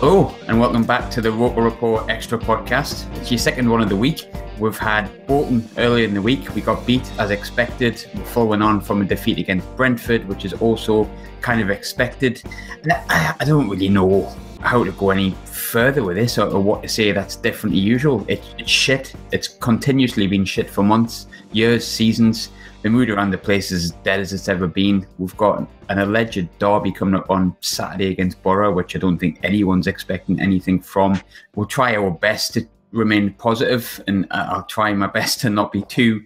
Hello and welcome back to the Roker Rapport Xtra podcast. It's your second one of the week. We've had Bolton earlier in the week. We got beat as expected. We're following on from a defeat against Brentford, which is also kind of expected. I don't really know how to go any further with this or what to say that's different to usual. It's shit. It's continuously been shit for months, years, seasons. The mood around the place is as dead as it's ever been. We've got an alleged derby coming up on Saturday against Boro, which I don't think anyone's expecting anything from. We'll try our best to remain positive, and I'll try my best to not be too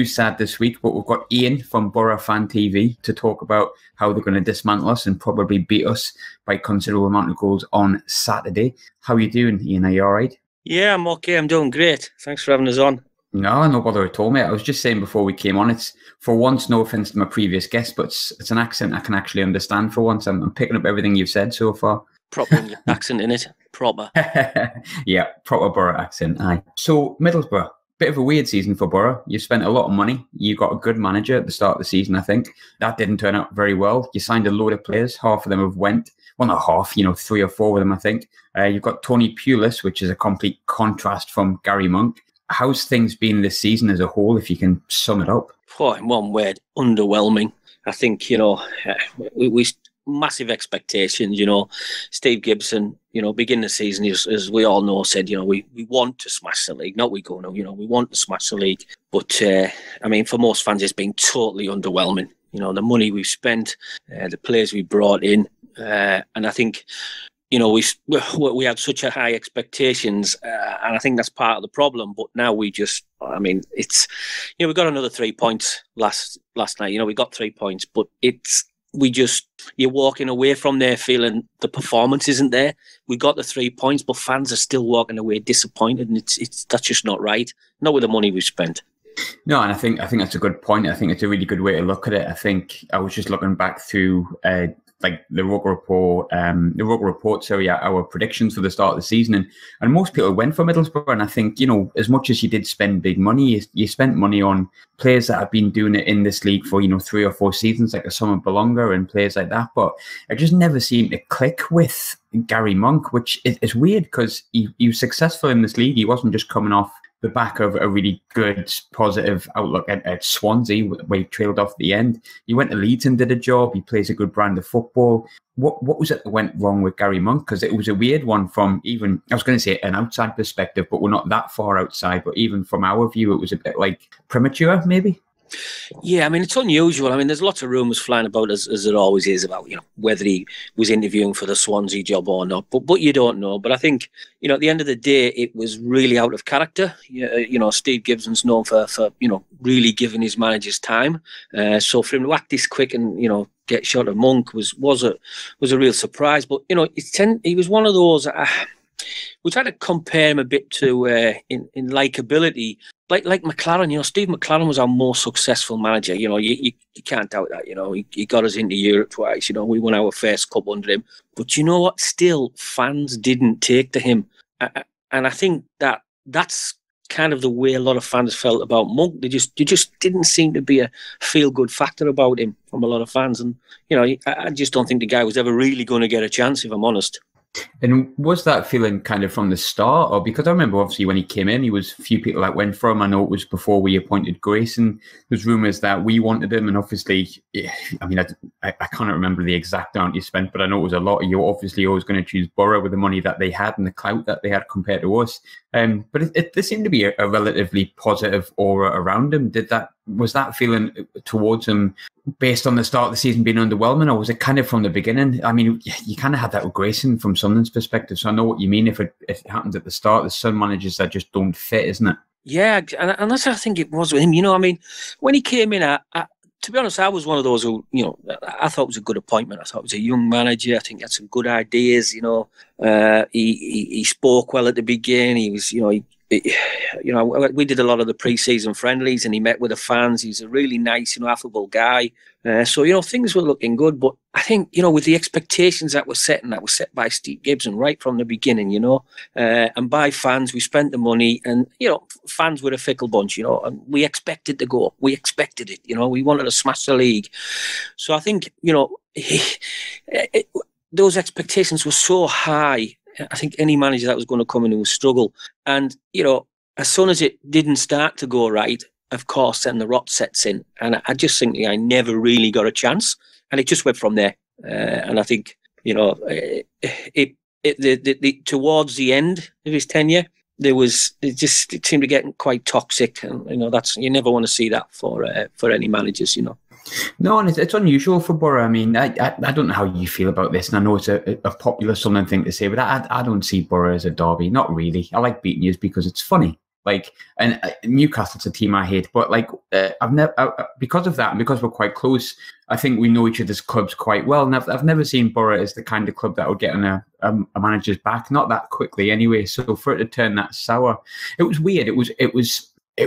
sad this week. But we've got Iain from Boro Fan TV to talk about how they're going to dismantle us and probably beat us by a considerable amount of goals on Saturday. How are you doing, Iain? Are you all right? Yeah, I'm okay. I'm doing great. Thanks for having us on. No bother at all, mate. I was just saying before we came on, it's, for once, no offence to my previous guest, but it's an accent I can actually understand for once. I'm picking up everything you've said so far. Proper accent in it. Proper. Yeah, proper Boro accent, aye. So, Middlesbrough, bit of a weird season for Boro. You spent a lot of money. You got a good manager at the start of the season, I think. That didn't turn out very well. You signed a load of players. Half of them have went. Well, not half, 3 or 4 of them, I think. You've got Tony Pulis, which is a complete contrast from Gary Monk. How's things been this season as a whole, if you can sum it up? Oh, in one word, underwhelming. I think, we massive expectations, Steve Gibson, beginning of the season, as we all know, said, we want to smash the league. Not we go, no, we want to smash the league. But, for most fans, it's been totally underwhelming. The money we've spent, the players we brought in. And I think, we had such a high expectations, and I think that's part of the problem. But now we just, it's, we got another 3 points last night. We got 3 points, but you're walking away from there feeling the performance isn't there. We got the 3 points, but fans are still walking away disappointed, and that's just not right. Not with the money we've spent. No, and I think that's a good point. I think it's a really good way to look at it. I think I was just looking back through the Roker Rapport, our predictions for the start of the season, and most people went for Middlesbrough. And I think, as much as you did spend big money, you spent money on players that have been doing it in this league for 3 or 4 seasons, like a Summer Belonga and players like that. But it just never seemed to click with Gary Monk, which is weird because he was successful in this league. He wasn't just coming off the back of a really good, positive outlook at Swansea, where he trailed off at the end. He went to Leeds and did a job. He plays a good brand of football. What was it that went wrong with Gary Monk? Because it was a weird one from even, I was going to say an outside perspective, but we're not that far outside. But even from our view, it was a bit premature, maybe. Yeah, it's unusual. There's lots of rumours flying about, as there always is, about whether he was interviewing for the Swansea job or not. But you don't know. But I think at the end of the day, it was really out of character. Steve Gibson's known for really giving his managers time. So for him to act this quick and get shot of Monk was a real surprise. But he was one of those. We try to compare him a bit to in likability. Like McLaren, Steve McLaren was our most successful manager. You can't doubt that. He got us into Europe twice. We won our first cup under him. But you know what? Still, fans didn't take to him, and I think that's kind of the way a lot of fans felt about Monk. There just didn't seem to be a feel-good factor about him from a lot of fans, and I just don't think the guy was ever really going to get a chance, if I'm honest. And was that feeling kind of from the start? Or because I remember obviously when he came in, he was a few people that went for him. I know it was before we appointed Grayson. There's rumours that we wanted him, and obviously, I can't remember the exact amount you spent, but I know it was a lot. You're obviously always going to choose Boro with the money that they had and the clout that they had compared to us. But there seemed to be a relatively positive aura around him. Was that feeling towards him based on the start of the season being underwhelming, or was it kind of from the beginning? You kind of had that with Grayson from Sunderland's perspective, so I know what you mean. If it happens at the start, there's some managers that just don't fit, isn't it? Yeah, and that's how I think it was with him. When he came in, to be honest, I was one of those who, I thought it was a good appointment. I thought it was a young manager. I think he had some good ideas. He spoke well at the beginning. He was, we did a lot of the pre-season friendlies, and he met with the fans. He's a really nice, affable guy. So things were looking good. But I think, with the expectations that were set by Steve Gibson right from the beginning, and by fans, we spent the money, and fans were a fickle bunch, and we expected to go. We expected it. We wanted to smash the league. So I think, those expectations were so high I think any manager that was going to come in would struggle. And, as soon as it didn't start to go right, of course, then the rot sets in. And I just think I never really got a chance. And it just went from there. And I think, towards the end of his tenure, it seemed to get quite toxic. And, you never want to see that for any managers, No, and it's unusual for Boro. I mean, I don't know how you feel about this, and I know it's a popular Sunderland thing to say, but I don't see Boro as a derby. Not really. I like beating you because it's funny. And Newcastle's a team I hate, but I've never, because of that, and because we're quite close, I think we know each other's clubs quite well. And I've never seen Boro as the kind of club that would get on a manager's back, not that quickly anyway. So for it to turn that sour, it was weird. It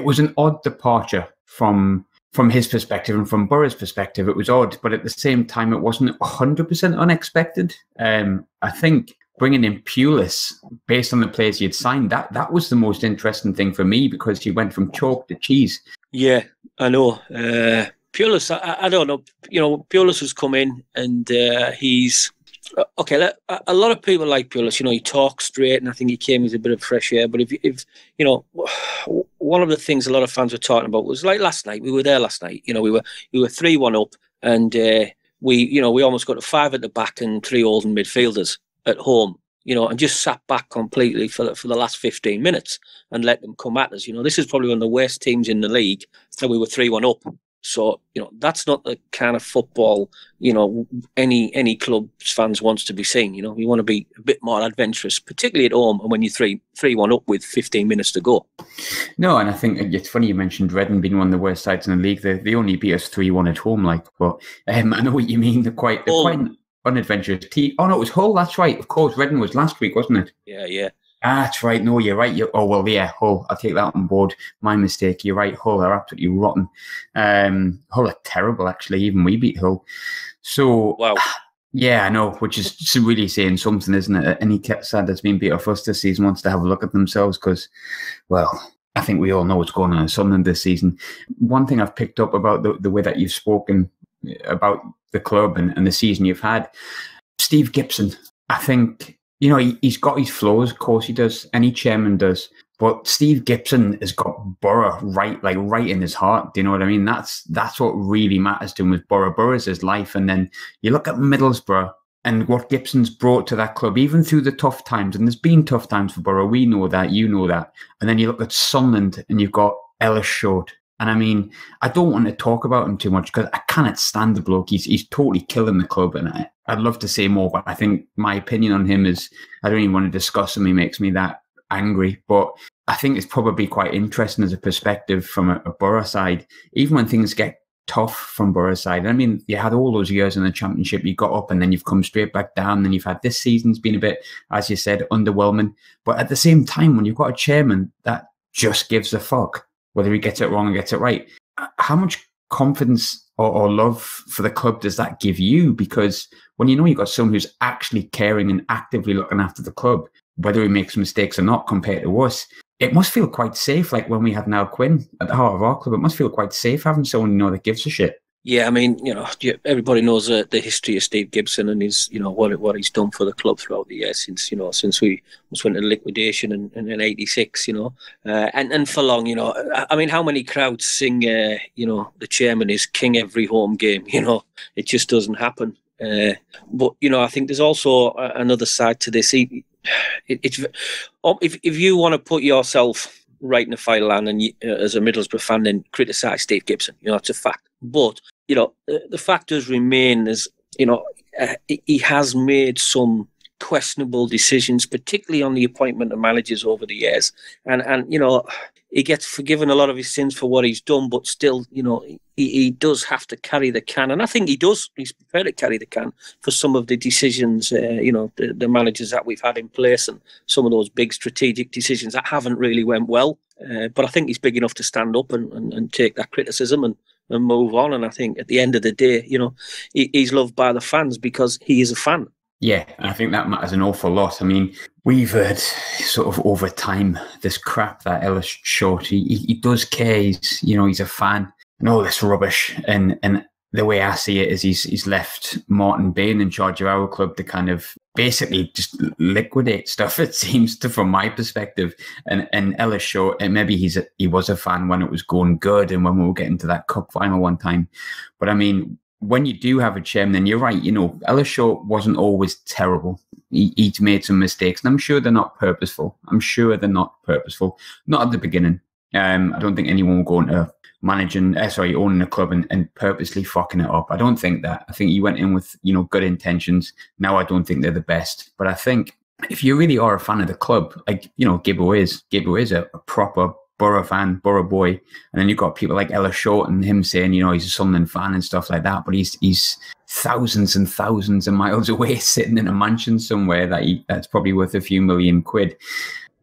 was an odd departure from his perspective and from Boro's perspective. It was odd, but at the same time, it wasn't 100% unexpected. I think bringing in Pulis based on the players he had signed, that was the most interesting thing for me, because he went from chalk to cheese. Yeah, I know. Pulis, I don't know. Pulis has come in and he's... Okay, a lot of people like Pulis. He talks straight, and I think he came as a bit of fresh air. But if one of the things a lot of fans were talking about was like last night. We were there last night. We were 3-1 up, and we almost got to 5 at the back and 3 holding midfielders at home. And just sat back completely for the last 15 minutes and let them come at us. This is probably one of the worst teams in the league, and we were 3-1 up. So, that's not the kind of football, any club's fans wants to be seeing. We want to be a bit more adventurous, particularly at home, and when you're 3-1 up with 15 minutes to go. No, and I think it's funny you mentioned Reading being one of the worst sides in the league. They only beat us 3-1 at home, but I know what you mean. They're quite unadventurous team. Oh, no, it was Hull, that's right. Of course, Reading was last week, wasn't it? Yeah. That's right. No, you're right. Hull. I'll take that on board. My mistake. You're right. Hull are absolutely rotten. Hull are terrible, actually. Even we beat Hull. So, wow. Yeah, I know, which is really saying something, isn't it? Any side that's been beat off us this season wants to have a look at themselves, because, well, I think we all know what's going on in Sunderland this season. One thing I've picked up about the way that you've spoken about the club and the season you've had, Steve Gibson, I think... he's got his flaws, of course he does. Any chairman does. But Steve Gibson has got Boro right in his heart. Do you know what I mean? That's what really matters to him with Boro. Boro's his life. And then you look at Middlesbrough and what Gibson's brought to that club, even through the tough times. And there's been tough times for Boro. We know that. You know that. And then you look at Sunderland and you've got Ellis Short. And I mean, I don't want to talk about him too much because I cannot stand the bloke. He's totally killing the club, and I'd love to say more, but I think my opinion on him is I don't even want to discuss him. He makes me that angry. But I think it's probably quite interesting as a perspective from a Boro side, even when things get tough from Boro's side. I mean, you had all those years in the Championship, you got up and then you've come straight back down. Then you've had this season's been a bit, as you said, underwhelming. But at the same time, when you've got a chairman that just gives a fuck whether he gets it wrong or gets it right, how much confidence or love for the club does that give you? Because when you know you've got someone who's actually caring and actively looking after the club, whether he makes mistakes or not compared to us, it must feel quite safe. Like when we had Niall Quinn at the heart of our club, it must feel quite safe having someone that gives a shit. Yeah, I mean, everybody knows the history of Steve Gibson and his, what he's done for the club throughout the years since we went into liquidation in '86, and for long, I mean, how many crowds sing, the chairman is king every home game, it just doesn't happen. But, I think there's also another side to this. If you want to put yourself right in the file line and as a Middlesbrough fan, then criticise Steve Gibson, it's a fact. But, the fact does remain as, he has made some questionable decisions, particularly on the appointment of managers over the years. And he gets forgiven a lot of his sins for what he's done, but still, he does have to carry the can. And I think he does. He's prepared to carry the can for some of the decisions, the managers that we've had in place and some of those big strategic decisions that haven't really went well. But I think he's big enough to stand up and take that criticism and move on. And I think at the end of the day, he's loved by the fans because he is a fan. Yeah, I think that matters an awful lot. I mean, we've heard sort of over time this crap that Ellis Short, he does care. He's a fan and all this rubbish. And the way I see it is he's left Martin Bain in charge of our club to kind of basically just liquidate stuff, it seems to, from my perspective. And Ellis Shaw, and maybe he was a fan when it was going good and when we were getting to that cup final one time. But I mean, when you do have a chairman, and you're right, Ellis Shaw wasn't always terrible. He's made some mistakes, and I'm sure they're not purposeful. Not at the beginning. I don't think anyone will go into owning a club and purposely fucking it up. I don't think that. I think he went in with, good intentions. Now I don't think they're the best. But I think if you really are a fan of the club, like, Gibbo is a proper Boro fan, Boro boy. And then you've got people like Ellis Short and him saying, he's a Sunderland fan and stuff like that. But he's thousands and thousands of miles away, sitting in a mansion somewhere that's probably worth a few million quid.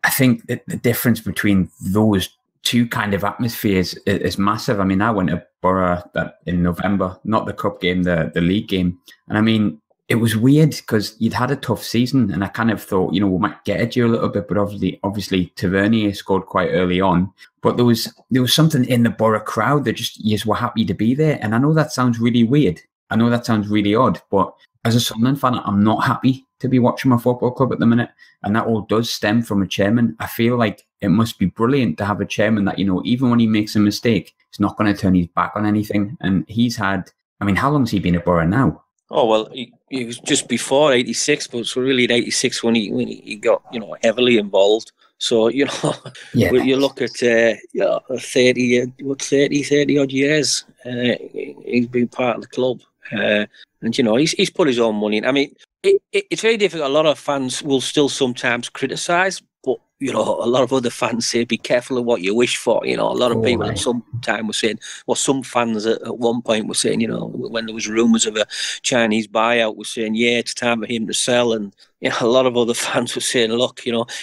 I think that the difference between those two kind of atmospheres is massive. I mean, I went to Boro in November, not the cup game, the league game. And I mean, it was weird because you'd had a tough season, and I kind of thought, we might get at you a little bit, but obviously Tavernier scored quite early on. But there was something in the Boro crowd that you just were happy to be there. And I know that sounds really weird. I know that sounds really odd, but as a Sunderland fan, I'm not happy to be watching my football club at the minute. And that all does stem from a chairman. I feel like it must be brilliant to have a chairman that, even when he makes a mistake, he's not going to turn his back on anything. And he's had, how long has he been at Boro now? Oh, well, he was just before 86, but it's really at 86 when he got, heavily involved. So, you look at 30 odd years, he's been part of the club. And, he's put his own money in. I mean, it's very difficult. A lot of fans will still sometimes criticise, but, a lot of other fans say, be careful of what you wish for. A lot of people at some time were saying, some fans at one point were saying, when there was rumours of a Chinese buyout, were saying, yeah, it's time for him to sell. And, a lot of other fans were saying, look,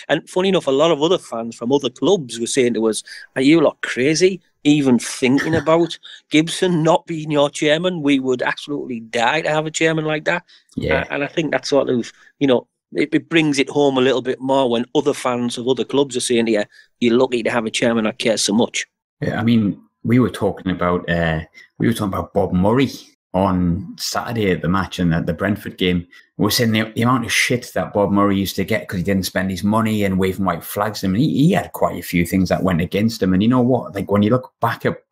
and funny enough, a lot of other fans from other clubs were saying to us, are you lot crazy? Even thinking about Gibson not being your chairman? We would absolutely die to have a chairman like that. Yeah. And I think that sort of, it brings it home a little bit more when other fans of other clubs are saying, yeah, you're lucky to have a chairman that cares so much. Yeah, we were talking about Bob Murray on Saturday at the match and at the Brentford game. We were saying the amount of shit that Bob Murray used to get because he didn't spend his money and waving white flags. He had quite a few things that went against him. And you know what? Like, when you look back at,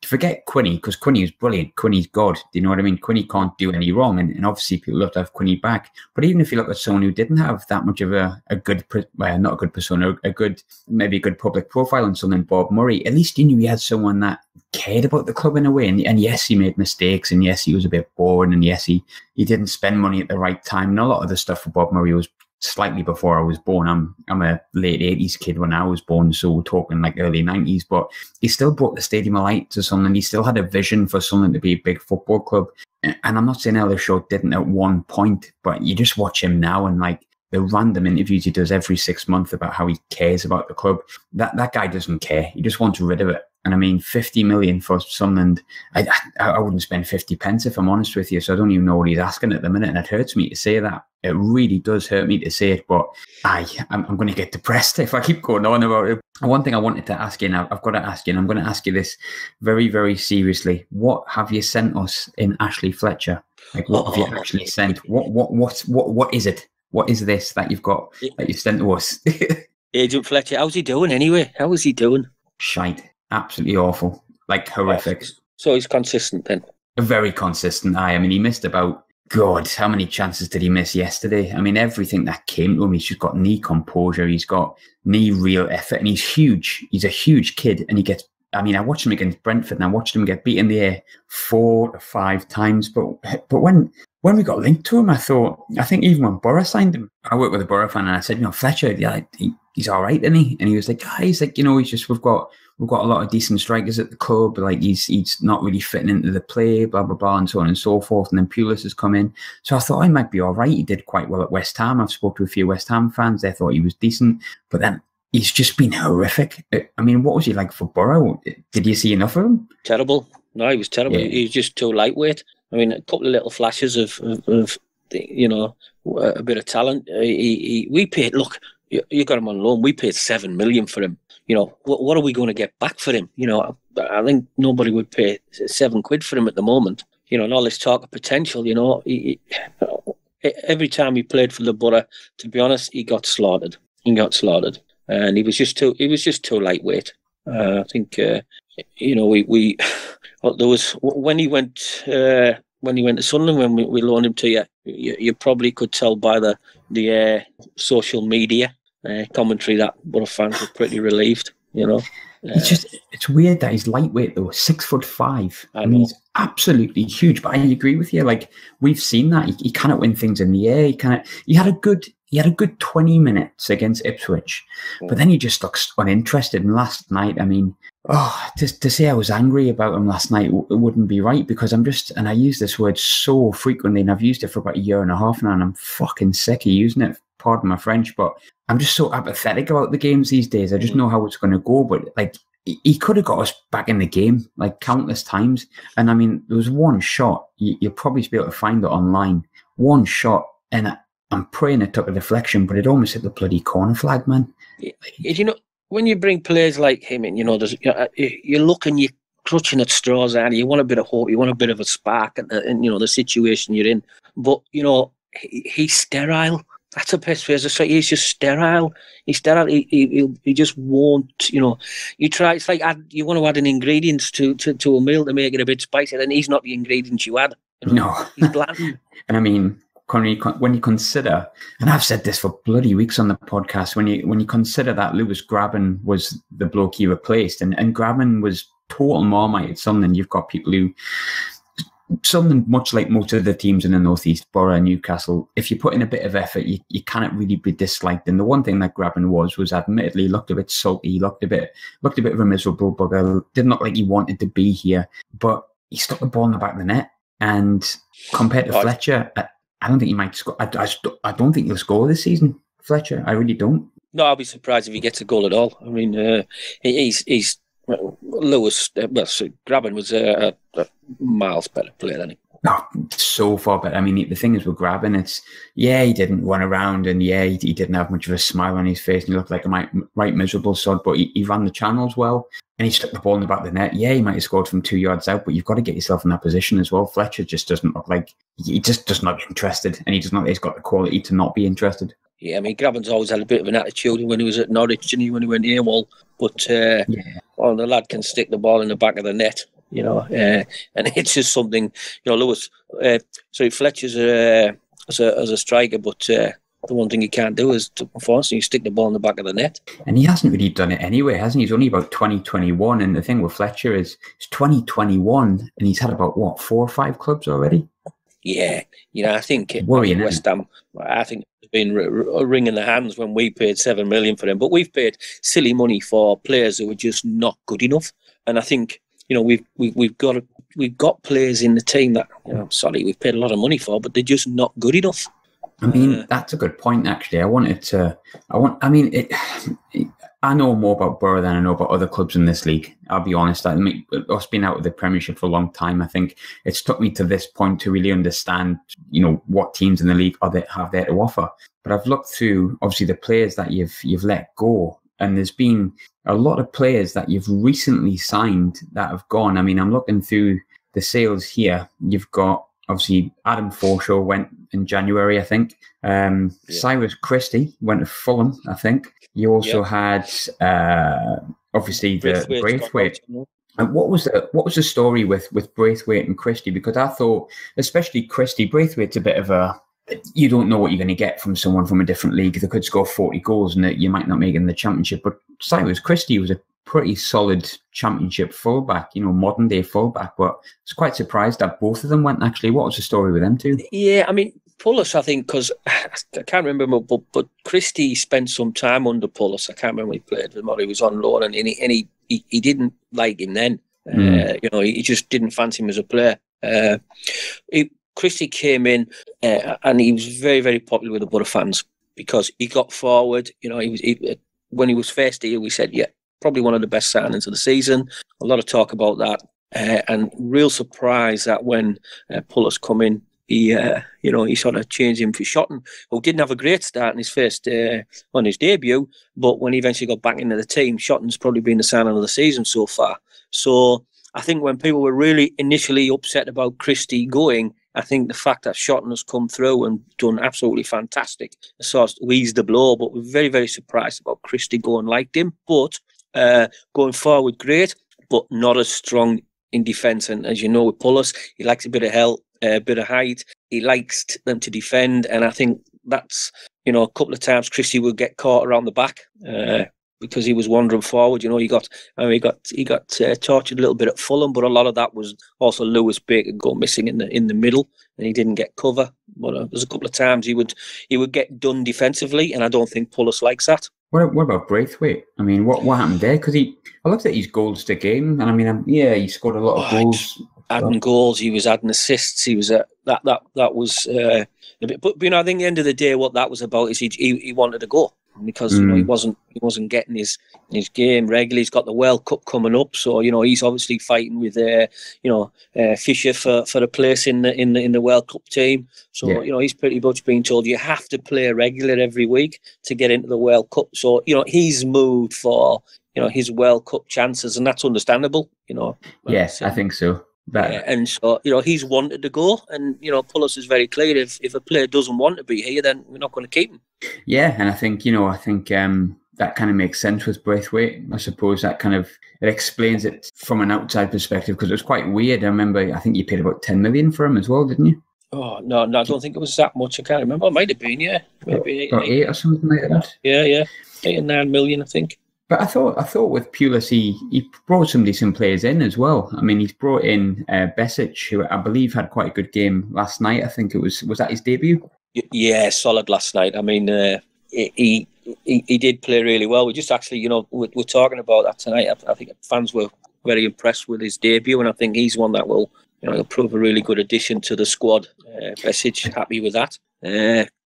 forget Quinny, because Quinny was brilliant. Quinny's God. Do you know what I mean? Quinny can't do any wrong. And obviously people love to have Quinny back. But even if you look at someone who didn't have that much of a good, not a good persona, maybe a good public profile on something, Bob Murray, at least you knew he had someone that cared about the club in a way. And yes, he made mistakes, and yes, he was a bit boring, and yes, he didn't spend money at the right time. And a lot of the stuff for Bob Murray was slightly before I was born. I'm a late 80s kid when I was born, so we're talking like early 90s, but he still brought the Stadium of Light to something. He still had a vision for something to be a big football club. And I'm not saying Ellis Shaw didn't at one point, but you just watch him now and like the random interviews he does every 6 months about how he cares about the club. That guy doesn't care. He just wants rid of it. And 50 million for Sunderland, I wouldn't spend 50 pence if I'm honest with you. So I don't even know what he's asking at the minute. And it hurts me to say that. It really does hurt me to say it. But I'm going to get depressed if I keep going on about it. One thing I wanted to ask you, and I've got to ask you, and I'm going to ask you this very, very seriously. What have you sent us in Ashley Fletcher? Like, what have you actually sent? What is it? What is this that you've got that you've sent to us? Agent Fletcher, how's he doing anyway? How is he doing? Shite. Absolutely awful. Like, horrific. So he's consistent then? Very consistent. He missed about, God, how many chances did he miss yesterday? Everything that came to him, he's just got knee composure. He's got knee real effort, and he's huge. He's a huge kid, and he gets, I watched him against Brentford, and I watched him get beat in the air 4 to 5 times. But when we got linked to him, I think even when Boro signed him, I work with a Boro fan, and I said, Fletcher, yeah, he's all right, isn't he? And he was like, he's just, we've got a lot of decent strikers at the club. Like, he's not really fitting into the play, blah, blah, blah, and so on and so forth. And then Pulis has come in. So I thought I might be all right. He did quite well at West Ham. I've spoke to a few West Ham fans. They thought he was decent. But then he's just been horrific. What was he like for Boro? Did you see enough of him? Terrible. No, he was terrible. Yeah. He was just too lightweight. A couple of little flashes of a bit of talent. We paid, look, you got him on loan. We paid 7 million for him. What are we going to get back for him? I think nobody would pay £7 for him at the moment. and all this talk of potential, every time he played for the Boro, to be honest, he got slaughtered. And he was just too lightweight. I think, we there was when he went to Sunderland, when we loaned him to you probably could tell by the social media commentary that Boro fans were pretty relieved. It's weird that he's lightweight though, 6'5". I mean, he's absolutely huge. But I agree with you. Like, we've seen that he cannot win things in the air. He had a good 20 minutes against Ipswich, but then he just looks uninterested. And last night, I mean, to say I was angry about him last night, it wouldn't be right, because and I use this word so frequently, and I've used it for about a year and a half now, and I'm fucking sick of using it. Pardon my French, but I'm just so apathetic about the games these days. I just know how it's going to go, but like, he could have got us back in the game like countless times. And I mean, there was one shot, you'll probably be able to find it online, one shot, and I'm praying it took a deflection, but it almost hit the bloody corner flag, man. When you bring players like him in, you're looking, you're clutching at straws, and you want a bit of hope, you want a bit of a spark in the situation you're in. But, he's sterile. That's the best way to say. He's just sterile. He's sterile. He just won't. You try. It's like you want to add an ingredients to a meal to make it a bit spicy, and he's not the ingredients you add. No, he's bland. And I mean, when you consider, and I've said this for bloody weeks on the podcast, when you consider that Lewis Grabban was the bloke he replaced, and Grabban was total Marmite at Sunderland. You've got people who. Something much like most of the teams in the Northeast, Boro and Newcastle, if you put in a bit of effort, you cannot really be disliked. And the one thing that Grabban was admittedly looked a bit salty, looked a bit of a miserable bugger, didn't look like he wanted to be here, but he stuck the ball in the back of the net. And compared to Fletcher, I don't think he might score. I don't think he'll score this season, Fletcher. I really don't. No, I'll be surprised if he gets a goal at all. I mean, he's Lewis, Grabban was a miles better player than him. Oh, so far better. I mean, the thing is with Grabban, he didn't run around, and he didn't have much of a smile on his face, and he looked like a right miserable sod, but he ran the channels well, and he stuck the ball in the back of the net. Yeah, he might have scored from 2 yards out, but you've got to get yourself in that position as well. Fletcher just doesn't look like, he just does not interested, and he's got the quality to not be interested. Yeah, I mean, Grabban's always had a bit of an attitude when he was at Norwich, didn't he, when he went AWOL. But the lad can stick the ball in the back of the net, and it's just something, Lewis. Fletcher's as a striker, but the one thing he can't do is, unfortunately, stick the ball in the back of the net. And he hasn't really done it anyway, hasn't he? He's only about 2021, and the thing with Fletcher is it's 2021, and he's had about, 4 or 5 clubs already? Yeah, I think West Ham, I think it's been a ring in the hands when we paid $7 million for him. But we've paid silly money for players who are just not good enough. And I think we've got players in the team that we've paid a lot of money for, but they're just not good enough. I mean, that's a good point. Actually, I know more about Boro than I know about other clubs in this league. I'll be honest. Us being out of the Premiership for a long time, I think it's took me to this point to really understand, what teams in the league have there to offer. But I've looked through, obviously, the players that you've let go, and there's been a lot of players that you've recently signed that have gone. I mean, I'm looking through the sales here. You've got, obviously, Adam Forshaw went in January, I think. Cyrus Christie went to Fulham, I think. You also had, obviously, the Braithwaite. And what was the story with Braithwaite and Christie? Because I thought, especially Christie, Braithwaite's a bit of a, you don't know what you're going to get from someone from a different league. They could score 40 goals and you might not make it in the Championship. But Cyrus Christie was a pretty solid Championship fullback, modern day fullback. But I was quite surprised that both of them went, actually. What was the story with them two? Yeah, I mean, Pulis, I think, because I can't remember, but Christie spent some time under Pulis. I can't remember when he played with him, or he was on loan, and he didn't like him then. He just didn't fancy him as a player. Christie came in, and he was very, very popular with the Boro fans because he got forward. When he was first here, we said, probably one of the best signings of the season. A lot of talk about that, and real surprise that when Pulis come in, he sort of changed him for Shotton, who didn't have a great start in his first on his debut, but when he eventually got back into the team, Shotton's probably been the signing of the season so far. So I think when people were really initially upset about Christie going, I think the fact that Shotton has come through and done absolutely fantastic has sort of eased the blow. But we're very, very surprised about Christie going, liked him. But going forward, great, but not as strong in defence. And as you know, with Pulis, he likes a bit of help, a bit of height. He likes them to defend. And I think that's, a couple of times Christie would get caught around the back. Because he was wandering forward, he got tortured a little bit at Fulham, but a lot of that was also Lewis Baker go missing in the middle, and he didn't get cover. But there's a couple of times he would get done defensively, and I don't think Pulis likes that. What about Braithwaite? I mean, what happened there? Because I looked at his goals to game, and I mean, he scored a lot of goals. Adding goals, he was adding assists. He was that was a bit. But I think at the end of the day, what that was about is he wanted to go. Because he wasn't getting his game regularly. He's got the World Cup coming up, so he's obviously fighting with Fisher for a place in the World Cup team. So he's pretty much being told you have to play regular every week to get into the World Cup. So he's moved for his World Cup chances, and that's understandable. Yes, I think so. And so he's wanted to go, and Pulis is very clear. If a player doesn't want to be here, then we're not going to keep him. Yeah, and I think that kind of makes sense with Braithwaite. I suppose that kind of it explains it from an outside perspective, because it was quite weird. I remember I think you paid about 10 million for him as well, didn't you? Oh no, I don't think it was that much. I can't remember. It might have been, maybe eight or something like that. Yeah, 8 or 9 million, I think. But I thought with Pulis, he brought some decent players in as well. I mean, he's brought in Besic, who I believe had quite a good game last night. I think it was that his debut? Yeah, solid last night. I mean, he did play really well. We just actually, we're talking about that tonight. I think fans were very impressed with his debut, and I think he's one that will, he'll prove a really good addition to the squad. Besic, happy with that.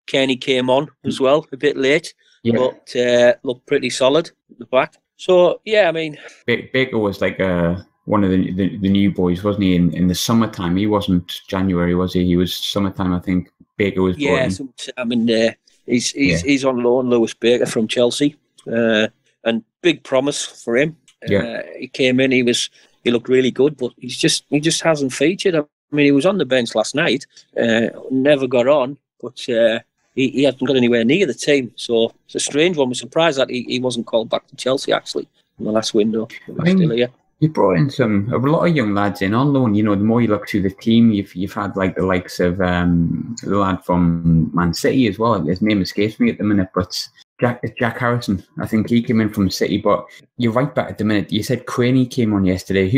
Kenny came on as well, a bit late. Yeah. But looked pretty solid at the back. So, yeah, I mean... Baker was like one of the new boys, wasn't he, in the summertime? He wasn't January, was he? He was summertime, I think. Baker was brought in. I mean, he's on loan, Lewis Baker from Chelsea. And big promise for him. He came in, he looked really good, but he just hasn't featured. I mean, he was on the bench last night, never got on, but... He hasn't got anywhere near the team, so it's a strange one. We're surprised that he wasn't called back to Chelsea, actually, in the last window. You brought in a lot of young lads in on loan. The more you look to the team, you've had like the likes of the lad from Man City as well. His name escapes me at the minute, but Jack Harrison. I think he came in from City, but you're right back at the minute. You said Craney came on yesterday.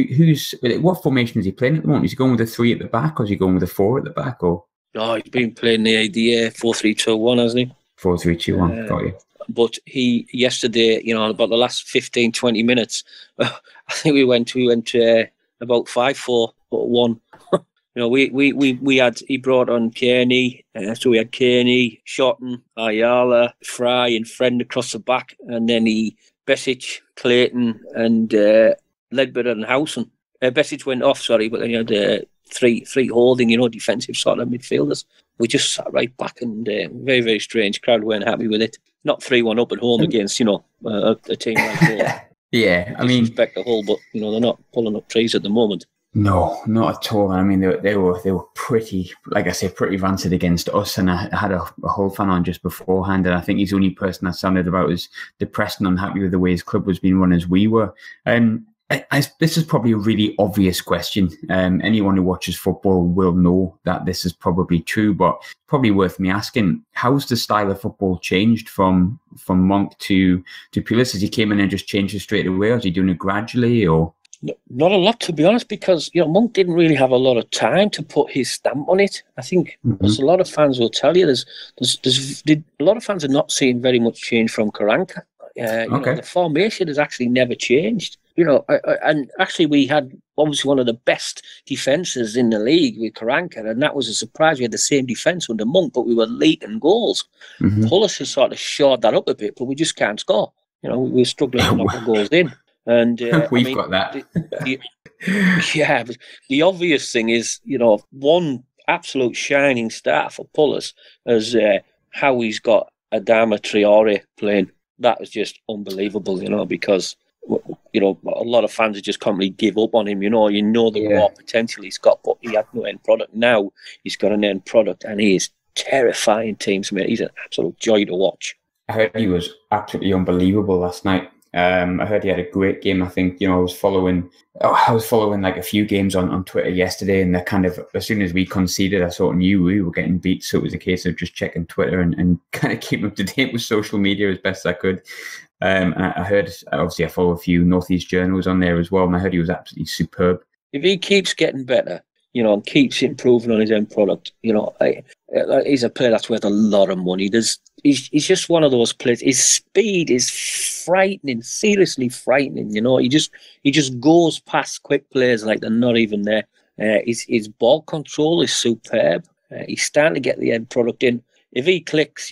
What formation is he playing at the moment? Is he going with the 3 at the back, or is he going with the 4 at the back, or? No, he's been playing the 4-3-2-1, hasn't he? 4-3-2-1, got you. But he yesterday, about the last 15, 20 minutes, I think we went about 5-4-1. He brought on Kearney, so we had Kearney, Shotton, Ayala, Fry, and Friend across the back, and then Besic, Clayton, and Ledbetter and Howson. Besic went off, sorry, but then you had three holding, defensive sort of midfielders. We just sat right back, and very, very strange. Crowd weren't happy with it. Not 3-1 up at home against, a team like Hull. Yeah, I mean, respect the Hull, but they're not pulling up trees at the moment. No, not at all. I mean, they were pretty, like I say, pretty rancid against us. And I had a Hull fan on just beforehand, and I think he's the only person that sounded about as depressed and unhappy with the way his club was being run as we were. This is probably a really obvious question. Anyone who watches football will know that this is probably true, but probably worth me asking. How's the style of football changed from Monk to Pulis? Has he came in and just changed it straight away, or is he doing it gradually? Or not a lot, to be honest, because Monk didn't really have a lot of time to put his stamp on it. I think there's a lot of fans will tell you there's a lot of fans are not seeing very much change from Karanka. The formation has actually never changed. And actually we had obviously one of the best defences in the league with Karanka, and that was a surprise. We had the same defence under Monk, but we were leaking goals. Pulis has sort of shored that up a bit, but we just can't score. We're struggling to knock the goals in. And we've got that. But the obvious thing is, one absolute shining star for Pulis is how he's got Adama Traore playing. That was just unbelievable, because you know, a lot of fans have just completely give up on him. You know the raw potential he's got, but he had no end product. Now he's got an end product, and he is terrifying teams, mate. He's an absolute joy to watch. I heard he was absolutely unbelievable last night. I heard he had a great game. I think, I was following like a few games on Twitter yesterday, and kind of, as soon as we conceded, I sort of knew we were getting beat. So it was a case of just checking Twitter and kind of keeping up to date with social media as best I could. And I heard, obviously, I follow a few Northeast journals on there as well, and I heard he was absolutely superb. If he keeps getting better, and keeps improving on his end product, he's a player that's worth a lot of money. He's just one of those players. His speed is frightening, seriously frightening. He just goes past quick players like they're not even there. His ball control is superb. He's starting to get the end product in. If he clicks,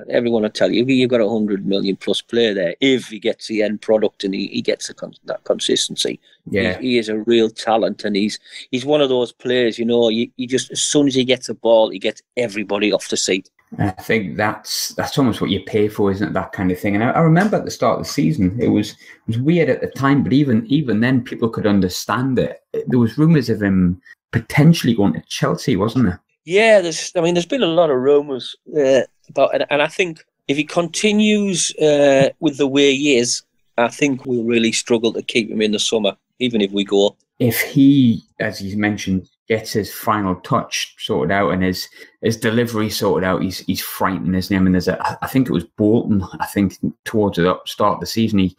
everyone will tell you, you've got a 100 million plus player there. If he gets the end product and he gets that consistency, he is a real talent, and he's one of those players. You just, as soon as he gets a ball, he gets everybody off the seat. I think that's almost what you pay for, isn't it? That kind of thing. And I remember at the start of the season, it was weird at the time, but even then, people could understand it. There was rumours of him potentially going to Chelsea, wasn't there? Yeah, there's been a lot of rumours about it, and I think if he continues with the way he is, I think we'll really struggle to keep him in the summer, even if we go up. If he, as you mentioned, gets his final touch sorted out and his delivery sorted out, he's frightening, isn't he? I mean, I think it was Bolton, I think towards the start of the season, he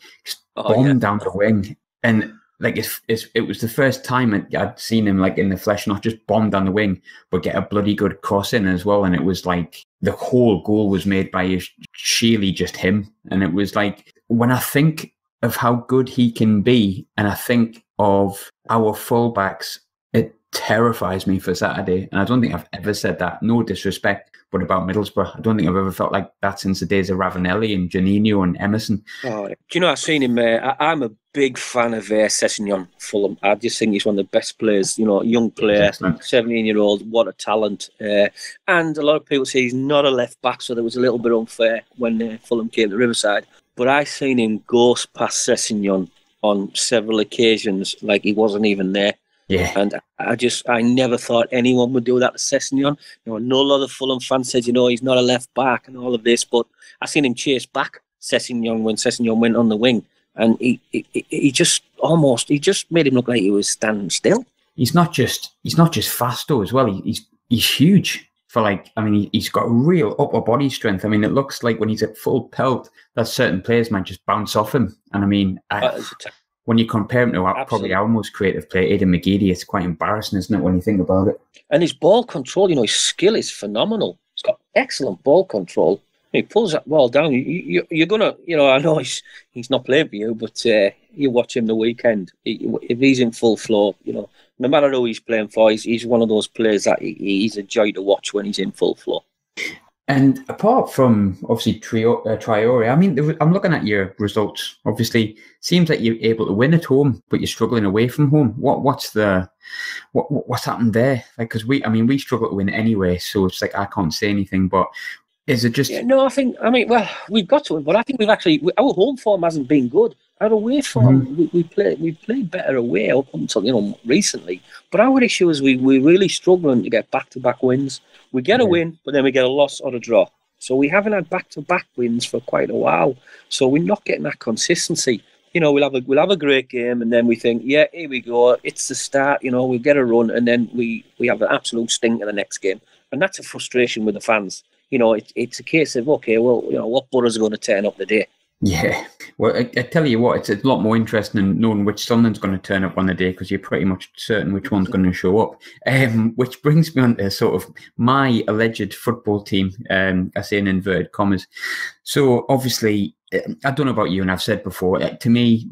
bombed down the wing, and like it was the first time I'd seen him like in the flesh, not just bomb down the wing, but get a bloody good cross in as well. And it was like the whole goal was made by sheerly just him. And it was like, when I think of how good he can be, and I think of our fullbacks, it terrifies me for Saturday. And I don't think I've ever said that, no disrespect, but about Middlesbrough, I don't think I've ever felt like that since the days of Ravanelli and Janino and Emerson. Oh, do you know, I've seen him, I'm a big fan of Sessegnon Fulham. I just think he's one of the best players, young player, 17-year-old, what a talent. And a lot of people say he's not a left-back, so that was a little bit unfair when Fulham came to Riverside. But I've seen him ghost past Sessegnon on several occasions like he wasn't even there. Yeah, and I never thought anyone would do that to Sessegnon. A lot of Fulham fans said, he's not a left back and all of this, but I seen him chase back Sessegnon when Sessegnon went on the wing, and he just made him look like he was standing still. He's not just fast though as well. He's huge for he's got real upper body strength. I mean, it looks like when he's at full pelt that certain players might just bounce off him. And I mean, when you compare him to probably our most creative player, Aidan McGeady, it's quite embarrassing, isn't it, when you think about it? And his ball control, his skill is phenomenal. He's got excellent ball control. He pulls that ball down. You're going to, I know he's not playing for you, but you watch him the weekend. If he's in full flow, no matter who he's playing for, he's one of those players that he's a joy to watch when he's in full flow. And apart from, obviously, Traore, I mean, I'm looking at your results. Obviously, seems like you're able to win at home, but you're struggling away from home. What's happened there? Like, because we struggle to win anyway, so it's like I can't say anything. But is it just? Yeah, no, we've got to win, but I think our home form hasn't been good. Our away form, we played better away up until recently. But our issue is we're really struggling to get back-to-back wins. We get a win, but then we get a loss or a draw. So we haven't had back-to-back wins for quite a while. So we're not getting that consistency. We'll have a great game, and then we think, yeah, here we go. It's the start. We'll get a run, and then we have an absolute stink in the next game, and that's a frustration with the fans. It's a case of, okay, well, what Boro's going to turn up today? Yeah, well, I tell you what, it's a lot more interesting than knowing which Sunderland's going to turn up on the day, because you're pretty much certain which one's going to show up. Which brings me on to sort of my alleged football team, I say in inverted commas. So obviously, I don't know about you, and I've said before, to me,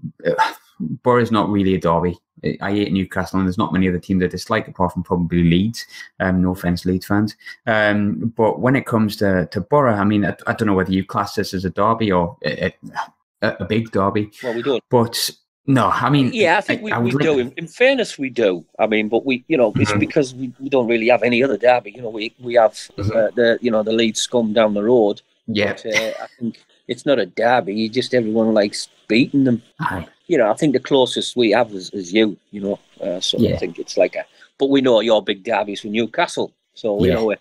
Boro's not really a derby. I hate Newcastle, and there's not many other teams I dislike apart from probably Leeds. No offence, Leeds fans. But when it comes to Boro, I mean, I don't know whether you class this as a derby or a big derby. Well, we don't. But no, I mean, yeah, I think we do. In fairness, we do. I mean, but we, it's because we don't really have any other derby. We have the Leeds scum down the road. Yeah, but, I think it's not a derby. Everyone likes beating them. Aye. I think the closest we have is you, so I think it's like but we know your big derbies with Newcastle, so we're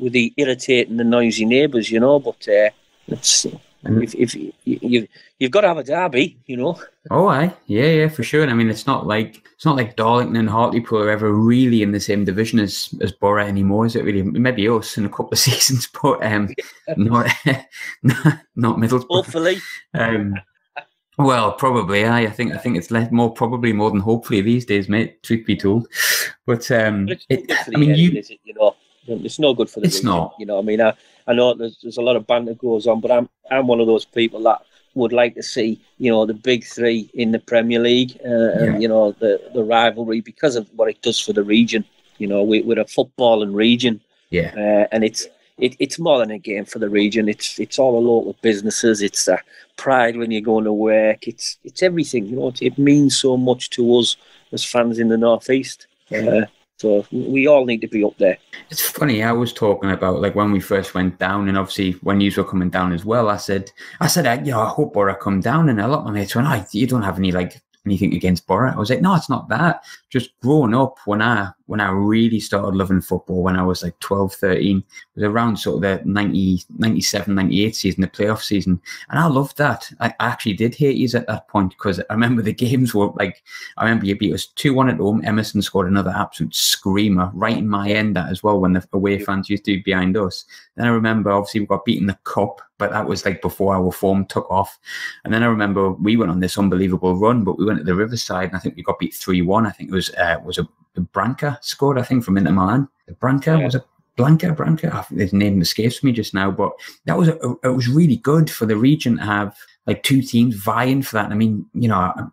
the irritating and noisy neighbours, but it's if you've got to have a derby, Oh, aye, yeah, for sure. And I mean, it's not like Darlington and Hartlepool are ever really in the same division as Boro anymore, is it? Really, maybe us in a couple of seasons, but not Middlesbrough. Hopefully. Well, probably. I think it's more than hopefully these days, mate. Truth be told, but it's no good for the It's region, not. I know there's a lot of banter goes on, but I'm one of those people that would like to see the big three in the Premier League, and the rivalry, because of what it does for the region. We're a footballing region, and it's more than a game for the region. It's all the local businesses. It's pride when you're going to work. It's everything. It means so much to us as fans in the Northeast. So we all need to be up there. It's funny. I was talking about like when we first went down, and obviously when you were coming down as well. I said, I hope Boro come down, and a lot of my mates went, you don't have anything against Boro. I was like, no, it's not that. Just growing up, when I really started loving football, when I was like 12, 13, it was around sort of the 97, 98 season, the playoff season. And I loved that. I actually did hate you at that point, because I remember the games were like, I remember you beat us 2-1 at home. Emerson scored another absolute screamer right in my end as well, when the away fans used to be behind us. Then I remember, obviously, we got beaten the cup, but that was like before our form took off. And then I remember we went on this unbelievable run, but we went to the Riverside, and I think we got beat 3-1. I think it was a Branca scored, I think, from Inter Milan. Was it Branca? His name escapes me just now, but it was really good for the region to have like two teams vying for that. And I mean,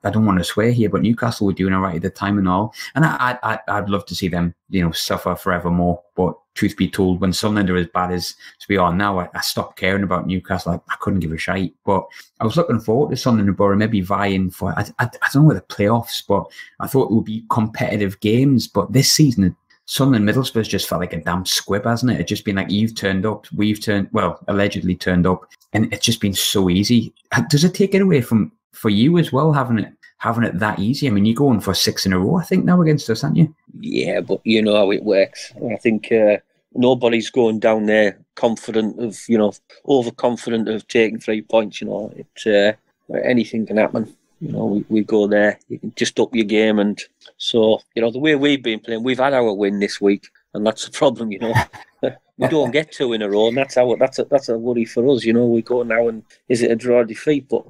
I don't want to swear here, but Newcastle were doing all right at the time and all, and I'd love to see them, suffer forevermore. But truth be told, when Sunderland are as bad as we are now, I stopped caring about Newcastle. I couldn't give a shite. But I was looking forward to Sunderland and Boro maybe vying for, I don't know, with the playoffs, but I thought it would be competitive games. But this season, Sunderland Middlesbrough just felt like a damn squib, hasn't it? It's just been like, you've turned up, allegedly turned up, and it's just been so easy. Does it take it away for you as well, having it that easy? I mean, you're going for 6 in a row, I think, now against us, aren't you? Yeah, but you know how it works. I think nobody's going down there confident of, overconfident of taking 3 points. Anything can happen. We go there, you can just up your game. And so, the way we've been playing, we've had our win this week, and that's the problem, We don't get 2 in a row, and that's a worry for us, We go now, and is it a draw or defeat? But,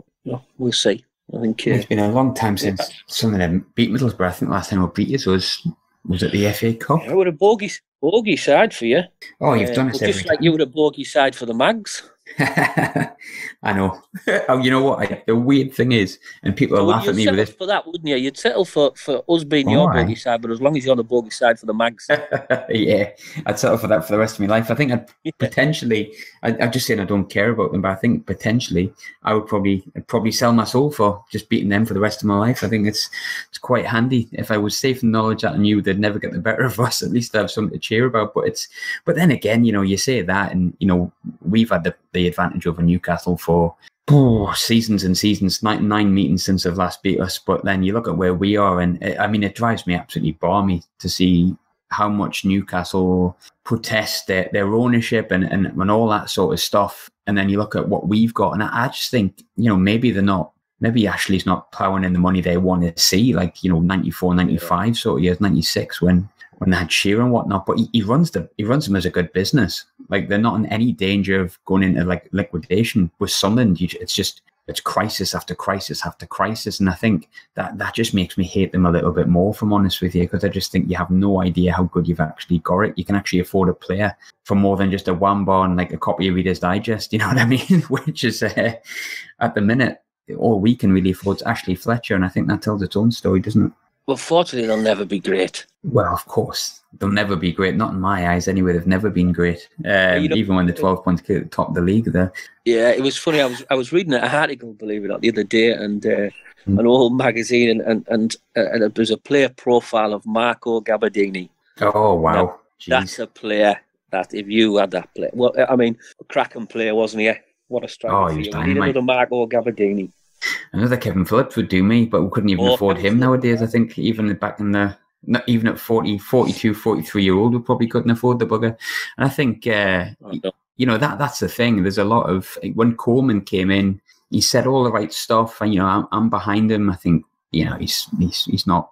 we'll see. I think it's been a long time since Sunderland beat Middlesbrough. I think the last time we beat you was it the FA Cup? Yeah, we're a bogey side for you. Oh, you've done it every just like you were a bogey side for the Mags. I know. Oh, you know what? The weird thing is, and people are laughing at me with this. For that, wouldn't you? You'd settle for us being your bogey side, but as long as you're on the bogey side for the Mags. Yeah, I'd settle for that for the rest of my life. I think I'd potentially, I'm just saying I don't care about them, but I think potentially I would probably sell my soul for just beating them for the rest of my life. I think it's quite handy. If I was safe in the knowledge that I knew they'd never get the better of us, at least I have something to cheer about. But then again, you say that, and we've had the advantage over Newcastle for seasons and seasons, 9 meetings since they've last beat us. But then you look at where we are, and it drives me absolutely balmy to see how much Newcastle protest their ownership and all that sort of stuff. And then you look at what we've got, and I just think, maybe Ashley's not ploughing in the money they want to see, like, 94, 95 sort of years, 96 when they had Shearer and whatnot, but he runs them as a good business. Like, they're not in any danger of going into like liquidation. With Sunderland, it's crisis after crisis after crisis, and I think that just makes me hate them a little bit more, if I'm honest with you, because I just think you have no idea how good you've actually got it. You can actually afford a player for more than just a one-bar and like a copy of Reader's Digest, you know what I mean? Which is at the minute all we can really afford is Ashley Fletcher, and I think that tells its own story, doesn't it? Well, fortunately, they'll never be great. Well, of course, they'll never be great. Not in my eyes, anyway. They've never been great. Even when the 12 points clear at the top of the league, there. Yeah, it was funny. I was reading an article, believe it or not, the other day, and an old magazine, and there's a player profile of Marco Gabardini. Oh wow, that's a player that if you had that player, well, I mean, a cracking player, wasn't he? What a striker! Oh, he was dynamite. We need another Marco Gabardini. Another Kevin Phillips would do me, but we couldn't even afford him nowadays. I think even back in the, not even at 40, 42, 43-year-old, we probably couldn't afford the bugger. And I think, you know, that's the thing. There's a lot of, when Coleman came in, he said all the right stuff, and, you know, I'm behind him. I think, you know, he's not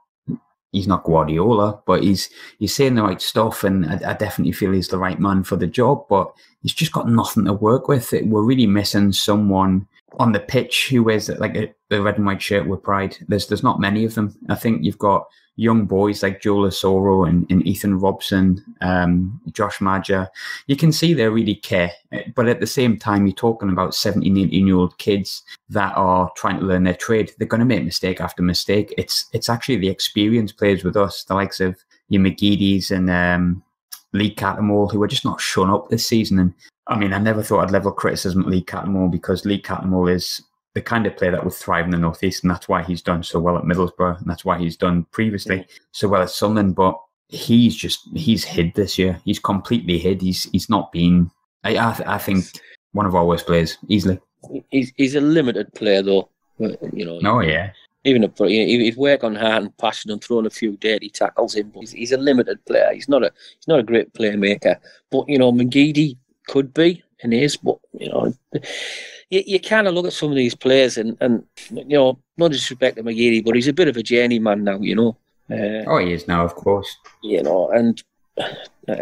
Guardiola, but he's saying the right stuff, and I definitely feel he's the right man for the job, but he's just got nothing to work with. We're really missing someone on the pitch who wears like the red and white shirt with pride. There's not many of them. I think you've got young boys like Joe Lasoro and Ethan Robson, Josh Maja. You can see they really care, but at the same time, you're talking about 17, 18-year-old kids that are trying to learn their trade. They're going to make mistake after mistake. It's actually the experienced players with us, the likes of your McGeady's and Lee Cattermole, who are just not shown up this season. And I mean, I never thought I'd level criticism at Lee Cattermole, because Lee Cattermole is the kind of player that would thrive in the North East, and that's why he's done so well at Middlesbrough, and that's why he's done previously so well at Sunderland. But he's hid this year. He's completely hid. He's not been. I think one of our worst players easily. He's a limited player though. You know. Oh yeah. Even he'd work on heart and passion and throwing a few dirty tackles in, but he's a limited player. He's not a great playmaker. But you know, McGeady could be and is, but you know, you kind of look at some of these players and you know, no disrespect to McGeady, but he's a bit of a journeyman now, you know. He is now, of course. You know, and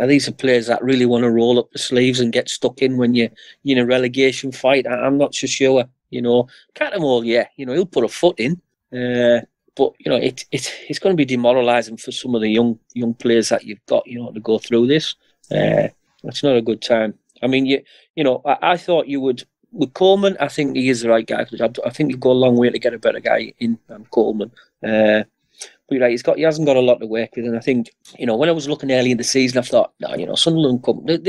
these are players that really want to roll up the sleeves and get stuck in when you're in a relegation fight. I'm not so sure, you know. Cattermole, yeah, you know, he'll put a foot in. But you know, it's going to be demoralising for some of the young players that you've got, you know, to go through this. It's not a good time. I mean, you know, I thought you would with Coleman. I think he is the right guy for the job. I think you go a long way to get a better guy in than Coleman. But you're right, he hasn't got a lot to work with, and I think, you know, when I was looking early in the season, I thought, no, you know, Sunderland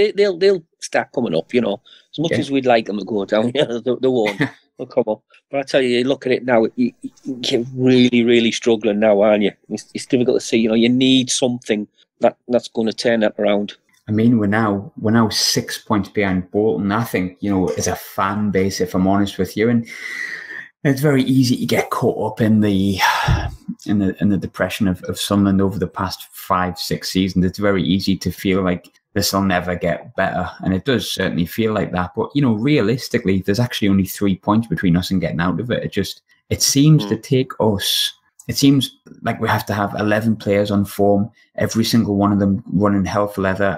they'll start coming up. You know, as much as we'd like them to go down, you know, they won't. They'll come up. But I tell you, look at it now. You're really, really struggling now, aren't you? It's difficult to see. You know, you need something that's going to turn that around. I mean, we're now 6 points behind Bolton. I think, you know, as a fan base, if I'm honest with you, and it's very easy to get caught up in the depression of Sunderland over the past 5-6 seasons. It's very easy to feel like this will never get better, and it does certainly feel like that. But you know, realistically, there's actually only 3 points between us and getting out of it. It seems to take us. It seems like we have to have 11 players on form, every single one of them running hell for leather.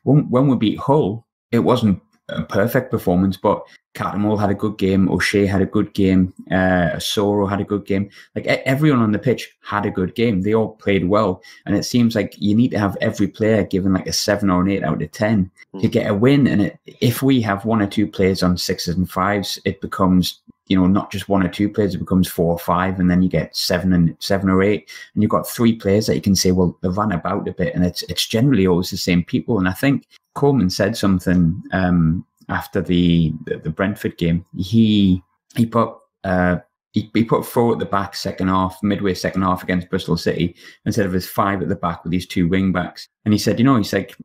When we beat Hull, it wasn't a perfect performance, but Cattermole had a good game, O'Shea had a good game, Soro had a good game. Like everyone on the pitch had a good game. They all played well, and it seems like you need to have every player given like a 7 or an 8 out of 10 to get a win. And if we have 1 or 2 players on 6s and 5s, it becomes, you know, not just 1 or 2 players, it becomes 4 or 5, and then you get 7 or 8, and you've got 3 players that you can say, well, they've run about a bit, and it's generally always the same people. And I think Coleman said something after the Brentford game. He put 4 at the back midway second half against Bristol City, instead of his 5 at the back with these 2 wing backs. And he said, you know, he's like,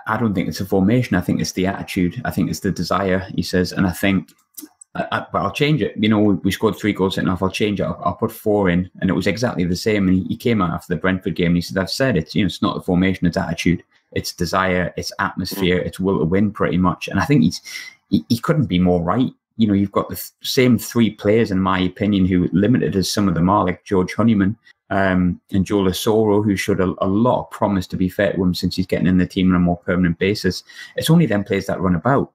I don't think it's a formation. I think it's the attitude. I think it's the desire, he says. And I think, but I'll change it. You know, we scored 3 goals second half. I'll change it. I'll put 4 in, and it was exactly the same. And he came out after the Brentford game and he said, I've said it. You know, it's not the formation, it's attitude, it's desire, it's atmosphere, it's will to win, pretty much. And I think he couldn't be more right. You know, you've got the same 3 players, in my opinion, who, limited as some of them are, like George Honeyman and Joe Lasoro, who showed a lot of promise, to be fair to him, since he's getting in the team on a more permanent basis. It's only them players that run about.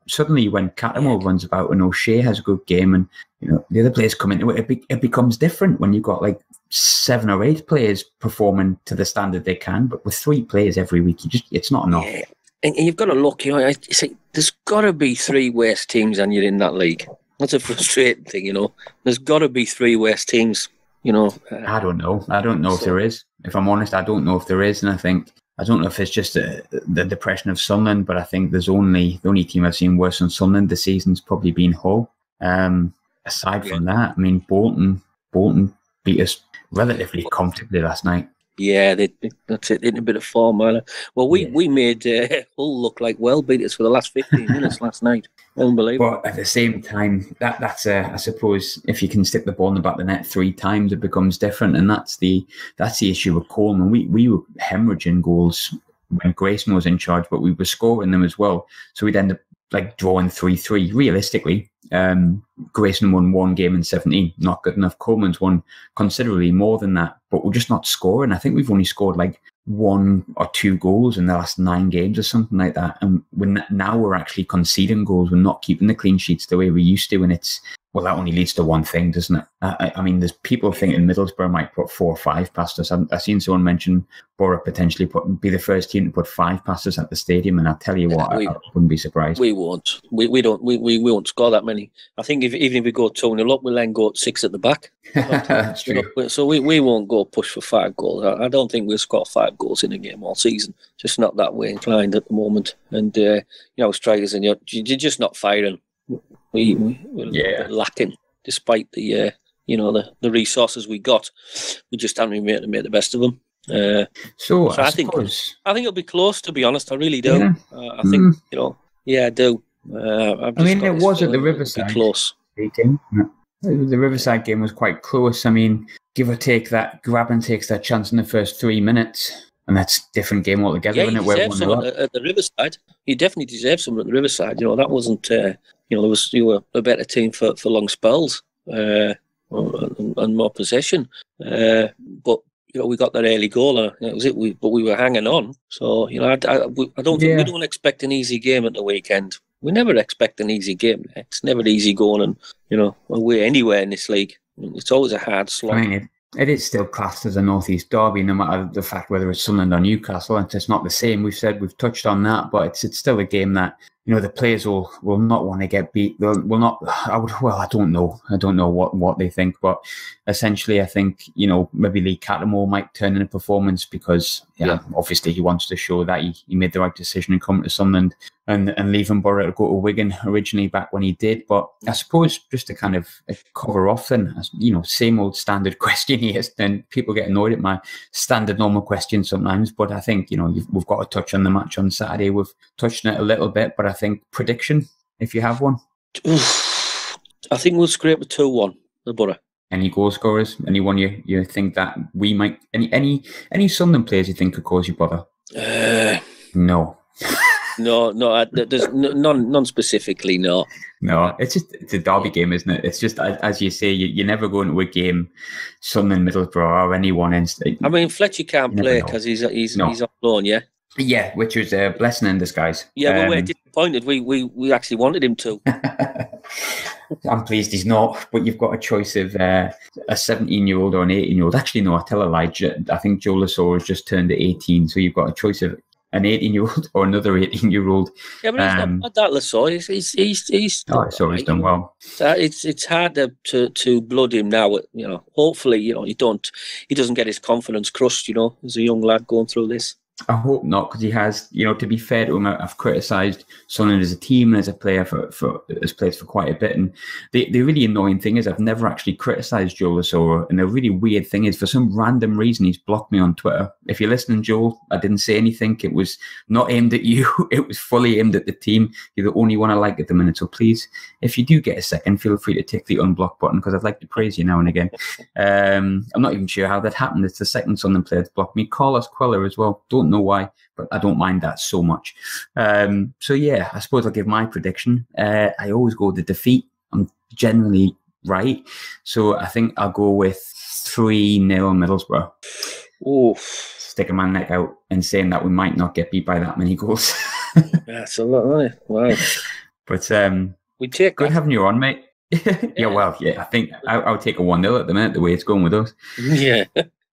Suddenly, when Cattermole runs about and O'Shea has a good game, and you know the other players come into it, it becomes different when you've got like 7 or 8 players performing to the standard they can. But with 3 players every week, it's not enough. Yeah. And you've got to look. You know, there's got to be 3 worse teams, and you're in that league. That's a frustrating thing. You know, there's got to be 3 worse teams. You know, I don't know. I don't know if there is. If I'm honest, I don't know if there is, and I don't know if it's just the depression of Sunderland, but I think the only team I've seen worse than Sunderland this season's probably been Hull. Aside from that, I mean, Bolton beat us relatively comfortably last night. Yeah, that's it. In a bit of form, man. Well, we made Hull look like well beaters for the last 15 minutes last night. Unbelievable. But at the same time, that's I suppose if you can stick the ball in the back of the net 3 times, it becomes different, and that's the issue with Coleman. We were hemorrhaging goals when Grayson was in charge, but we were scoring them as well. So we'd end up like drawing 3-3. Realistically, Grayson won 1 game in 17, not good enough. Coleman's won considerably more than that, but we're just not scoring. I think we've only scored like 1 or 2 goals in the last 9 games or something like that. And now we're actually conceding goals. We're not keeping the clean sheets the way we used to. And it's, well, that only leads to one thing, doesn't it? I mean, there's people thinking Middlesbrough might put 4 or 5 past us. I've seen someone mention Boro potentially be the first team to put 5 past us at the stadium. And I'll tell you what, I wouldn't be surprised. We won't. We won't score that many. I think even if we go 2-0 up, we'll then go 6 at the back. That's true. So we won't go push for 5 goals. I don't think we'll score 5 goals in a game all season. Just not that way inclined at the moment. And, strikers, and you're just not firing. We're a little bit lacking, despite the the resources we got. We just haven't been able to make the best of them. So I think it'll be close. To be honest, I really do. Yeah. I think I do. It was at the Riverside. Close. The Riverside game was quite close. I mean, give or take that, Graben takes that chance in the first 3 minutes. And that's a differong game altogether. Yeah, he deserved some at the Riverside. He definitely deserved some at the Riverside. That wasn't. You were a better team for long spells and more possession. But we got that early goal, and that was it. But we were hanging on. So I don't think we don't expect an easy game at the weekend. We never expect an easy game. It's never easy going and away anywhere in this league. It's always a hard slog. I mean, it is still classed as a North-East derby, no matter the fact whether it's Sunderland or Newcastle. It's not the same. We've touched on that, but it's still a game that the players will not want to get beat. Will not. I don't know. I don't know what they think, but essentially, I think maybe Lee Cattermole might turn in a performance because obviously he wants to show that he made the right decision and come to Sunderland and leaving Boro to go to Wigan originally back when he did. But I suppose just to kind of cover off then, same old standard question here. Then people get annoyed at my standard normal question sometimes. But I think we've got to touch on the match on Saturday. We've touched on it a little bit, but I think prediction, if you have one. I think we'll scrape a 2-1, the Boro. Any goal scorers? Anyone you think that we might... Any Sunderland players you think could cause you bother? No. No, there's none specifically, no. No, it's a derby game, isn't it? It's just, as you say, you never go into a game, Sunderland, Middlesbrough, or anyone. I mean, Fletcher can't play because he's on loan, yeah? Yeah, which was a blessing in disguise. Yeah, but we're disappointed. We actually wanted him to. I'm pleased he's not, but you've got a choice of a 17-year-old or an 18-year-old. Actually, no, I tell a lie. I think Joe Lasor has just turned 18, so you've got a choice of an 18-year-old or another 18-year-old. Yeah, but he's not that Lasor. He's done well. It's hard to blood him now. Hopefully, he doesn't get his confidence crushed. As a young lad going through this. I hope not, because he has, to be fair to him, I've criticised Sunderland as a team and as a player has played for quite a bit. And the really annoying thing is I've never actually criticised Joe Lasora. And the really weird thing is, for some random reason, he's blocked me on Twitter. If you're listening, Joel, I didn't say anything. It was not aimed at you. It was fully aimed at the team. You're the only one I like at the minute. So please, if you do get a second, feel free to tick the unblock button, because I'd like to praise you now and again. I'm not even sure how that happened. It's the second Sunderland player to block me. Carlos Queller as well. Don't know why, but I don't mind that so much. So yeah, I suppose I'll give my prediction. I always go with the defeat. I'm generally right, so I think I'll go with 3-0 Middlesbrough. Oh, sticking my neck out and saying that we might not get beat by that many goals. That's a lot, isn't it? Wow. But we take good having you on, mate. I think I would take a 1-0 at the minute, the way it's going with us. Yeah.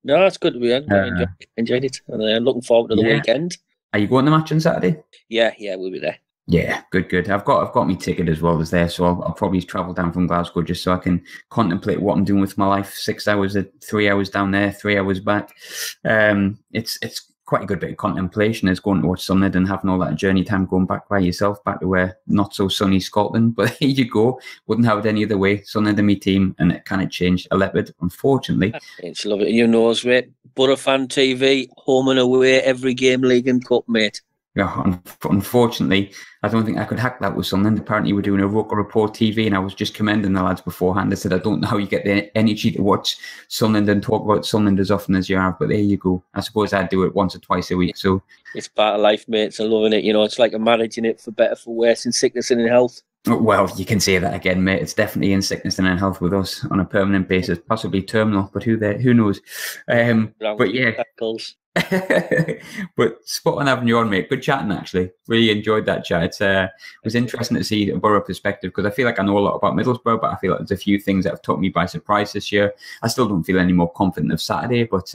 No, it's good to be on. I enjoyed it. And I'm looking forward to the weekend. Are you going to the match on Saturday? Yeah, we'll be there. Yeah, good. I've got my ticket as well as there, so I'll probably travel down from Glasgow just so I can contemplate what I'm doing with my life. 6 hours, 3 hours down there, 3 hours back. It's quite a good bit of contemplation is going to watch Sunderland and having all that journey time going back by yourself, back to where not so sunny Scotland. But there you go. Wouldn't have it any other way. Sunderland and my team, and it kind of changed a little bit, unfortunately. It's lovely. You know us, mate. Boro Fan TV, home and away, every game, league and cup, mate. Yeah, unfortunately, I don't think I could hack that with Sunderland. Apparently, we're doing a Roker Rapport TV, and I was just commending the lads beforehand. I said, I don't know how you get the energy to watch Sunderland and talk about Sunderland as often as you have, but there you go. I suppose I'd do it once or twice a week. So it's part of life, mate. So loving it. You know, it's like I'm managing it for better, for worse, in sickness and in health. Well, you can say that again, mate. It's definitely in sickness and in health with us on a permanent basis, possibly terminal, but who knows? But yeah. Tackles. But spot on having you on, mate. Good chatting, actually. Really enjoyed that chat. It was interesting to see a Boro perspective, because I feel like I know a lot about Middlesbrough, but I feel like there's a few things that have took me by surprise this year. I still don't feel any more confident of Saturday, but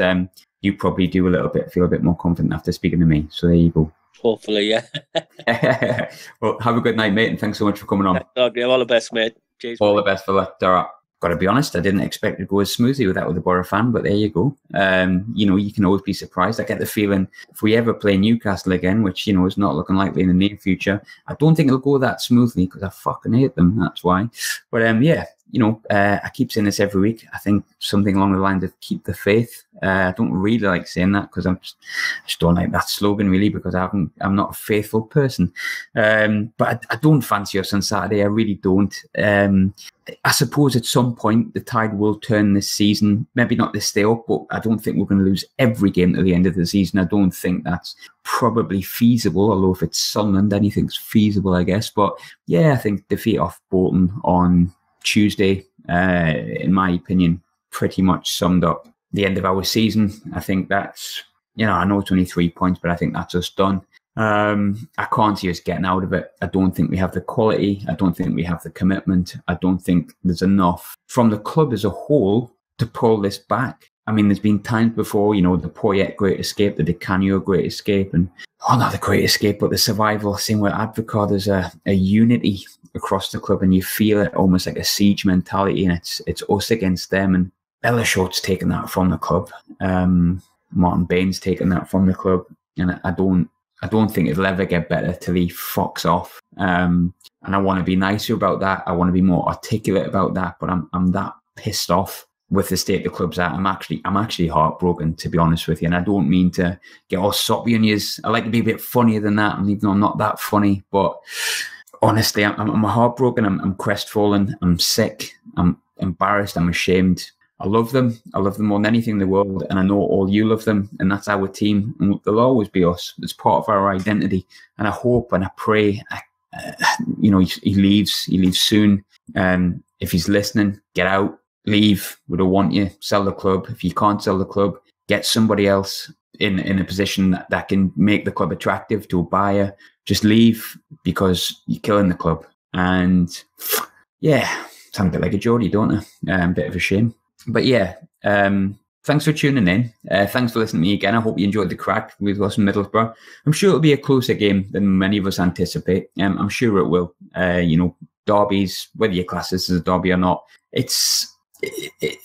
you probably do feel a bit more confident after speaking to me. So there you go. Hopefully, yeah. Well, have a good night, mate, and thanks so much for coming on. Okay, all the best, mate. Cheers. All the best for that. Got to be honest, I didn't expect it to go as smoothly with a Boro fan, but there you go. You can always be surprised. I get the feeling if we ever play Newcastle again, which, is not looking likely in the near future, I don't think it'll go that smoothly, because I fucking hate them. That's why. But I keep saying this every week. I think something along the lines of keep the faith. I don't really like saying that, because I just don't like that slogan, really, because I'm not a faithful person. But I don't fancy us on Saturday. I really don't. I suppose at some point the tide will turn this season. Maybe not to stay up, but I don't think we're going to lose every game at the end of the season. I don't think that's probably feasible, although if it's Sunderland, anything's feasible, I guess. But yeah, I think defeat off Bolton on Tuesday, in my opinion, pretty much summed up the end of our season. I think that's, I know it's only 3 points, but I think that's us done. I can't see us getting out of it. I don't think we have the quality. I don't think we have the commitment. I don't think there's enough from the club as a whole to pull this back. I mean, there's been times before, the Poyet Great Escape, the Di Canio Great Escape, and not the Great Escape, but the survival. Same with Advocaat, there's a unity across the club, and you feel it almost like a siege mentality, and it's us against them. And Ellershot's taken that from the club. Martin Bain's taken that from the club, and I don't think it'll ever get better till he fucks off. And I want to be nicer about that. I want to be more articulate about that. But I'm that pissed off with the state the club's at. I'm actually heartbroken, to be honest with you. And I don't mean to get all soppy on yous. I like to be a bit funnier than that. And even though I'm not that funny, but honestly, I'm heartbroken. I'm crestfallen. I'm sick. I'm embarrassed. I'm ashamed. I love them. I love them more than anything in the world, and I know all you love them, and that's our team, and they'll always be us. It's part of our identity, and I hope and I pray, he leaves soon. If he's listening, get out, leave. We don't want you. Sell the club. If you can't sell the club, get somebody else in a position that can make the club attractive to a buyer. Just leave, because you're killing the club. And yeah, sound a bit like a Geordie, don't I? A bit of a shame. But yeah, thanks for tuning in. Thanks for listening to me again. I hope you enjoyed the crack with us in Middlesbrough. I'm sure it'll be a closer game than many of us anticipate. I'm sure it will. Derbies, whether your class this as a derby or not, it's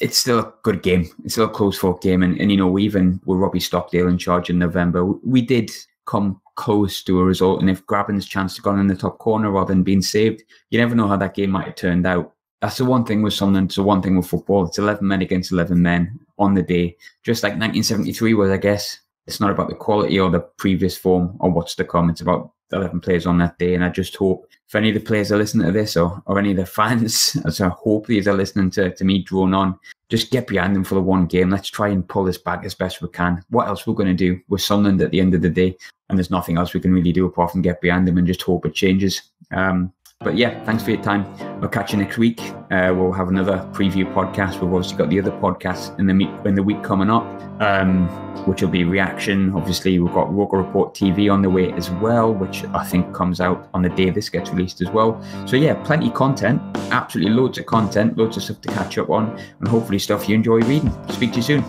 still a good game. It's still a close-fought game. And even with Robbie Stockdale in charge in November, we did come close to a result. And if Graben's chance had gone in the top corner rather than being saved, you never know how that game might have turned out. That's the one thing with Sunderland. It's the one thing with football. It's 11 men against 11 men on the day. Just like 1973 was, I guess. It's not about the quality or the previous form or what's to come. It's about the 11 players on that day. And I just hope if any of the players are listening to this or any of the fans, as I hope these are listening to me drone on, just get behind them for the one game. Let's try and pull this back as best we can. What else we're going to do with Sunderland at the end of the day? And there's nothing else we can really do apart from get behind them and just hope it changes. But yeah, thanks for your time. We'll catch you next week. We'll have another preview podcast. We've obviously got the other podcasts in the week coming up, which will be reaction. Obviously, we've got Roker Rapport TV on the way as well, which I think comes out on the day this gets released as well. So yeah, plenty of content, absolutely loads of content, loads of stuff to catch up on, and hopefully stuff you enjoy reading. Speak to you soon.